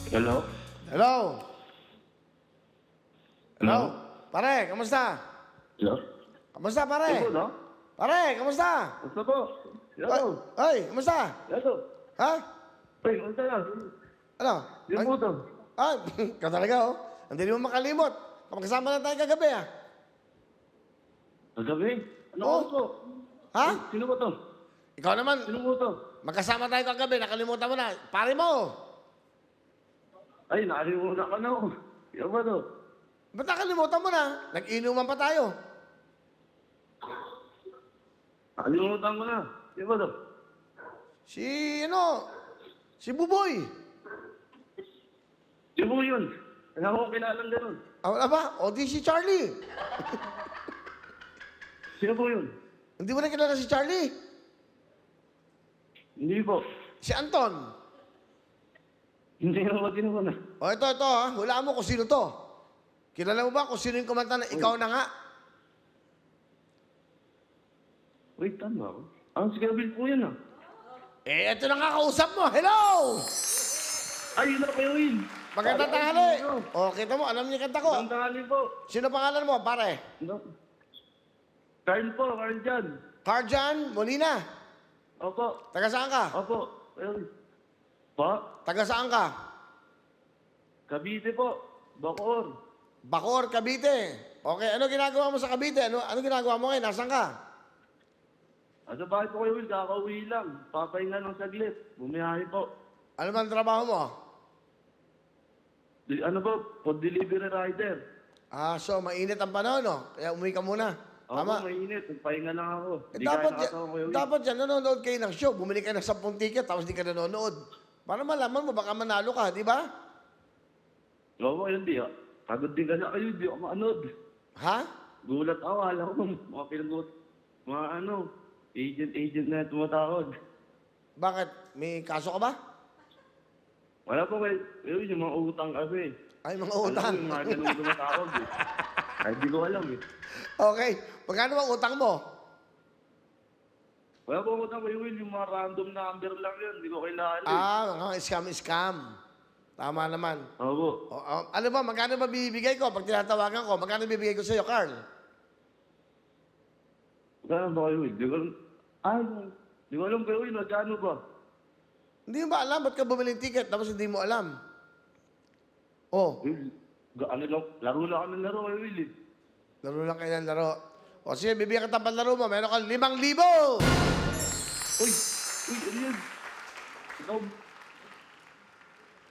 Hello? Hello? Hello? Hello? Pare, kamusta? Hello? Kamusta, pare? Hello, no? Pare, kamusta? Basta po? Hello? Ay, kamusta? Hello? Ha? Ay, basta na. Ano? Yung puto. Ah, ka talaga, oh. Hindi mo makalimot. Magkasama na tayo kagabi, ah. Kagabi? Ano Oh. ko? Ha? Sino ko to? Ikaw naman, Sino ko to? magkasama tayo kagabi, nakalimutan mo na. Pare mo. Ay, nakalimutan ka na ako. Yung ba to? Ba't nakalimutan mo na? Nag-inuman pa tayo. Nakalimutan ko na. Yung ba to? Si, si Buboy. Yung mo yun. Ano ko kilalang ganun? Ah, wala ba? O di si Charlie. Sino po yun? Hindi mo na kilala si Charlie? Hindi po. Si Anton. Hindi na ako tinuko na. O ito, ha. Hulaan mo kung sino to. Kilala mo ba kung sino yung kumanta na ikaw na nga? Wait, tama ako. Ang si Gabriel po yun ah. Eh, ito na nga kausap mo. Hello! Ay, yun na kayo yun. Magandang tanghali. O, kita mo, alam niyo yung kanta ko. Magandang tanghali po. Sino pangalan mo, pare? No. Carl po, Carl Jan. Carjan Molina. Opo. Taga saan ka? Opo. Ayun. Pa? Taga saan ka? Cavite po. Bacoor. Bacoor, Cavite. Okay, ano ginagawa mo sa Cavite? Ano ginagawa mo ngayon? Nasaan ka? Sa bahay po kayo, Will. Kakauwi lang. Papahinga ng saglit. Bumiyahe po. Ano man trabaho mo? Ano po? Food delivery rider. Ah, so mainit ang panahon, no? Kaya umuwi ka muna. Tama. Opo, mainit. Nagpahinga lang ako. Eh, Di kaya nakatawa kayo, Will. dapat yan, nanonood kayo ng show. Bumili ka ng 10 ticket, tapos di ka nanonood. Para malaman mo, baka manalo ka, di ba? Oo, yun di. Pagod din kasi kayo. Di ako maanood. Ha? Gulat ako. Alam ko, mga pinagot. Mga agent na tumatawag. Bakit? May kaso ka ba? Wala po kayo. Yung mga utang kasi. Ay, mga Alam utang. ko yung mga ganun tumatawag eh. Ay, di ko alam eh. Okay. Magkano ang utang mo? Wala po utang kayo, Will. Yung mga random number lang yun. Di ko kailangan eh. Ah, mga scam. Tama naman. Opo. Ano ba, magkano ba bibigay ko pag tinatawagan ko? Magkano bibigay ko sa'yo, Carl? Gano'n ba kayo, Will? Di ko alam. Ay, di ko alam kayo, Will. Magkano ba? Hindi mo ba alam? Ba't ka bumili ng ticket tapos hindi mo alam? Oh, Will, ano lang, laro lang kami ng laro kayo, Will eh. laro lang kayo ng laro. O sige, bibigyan ka ng laro mo. Meron kang 5,000! Uy, ano yan? Ikaw,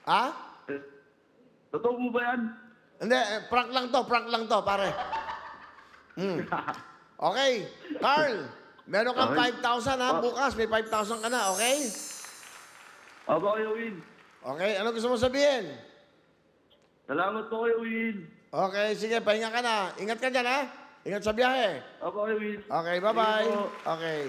Ha? totoo mo ba yan? Hindi, prank lang to, pare. Okay, Carl, meron kang Okay. 5,000 ha. Bukas, may 5,000 ka na, okay? Aba kayo, Will. Okay, ano gusto mo sabihin? Salamat po kayo, Will. Okay, sige, pahinga ka na. Ingat ka dyan, ha? Ingat sa biyahe. Aba kayo, Will. Okay, bye-bye. Sige po. Okay.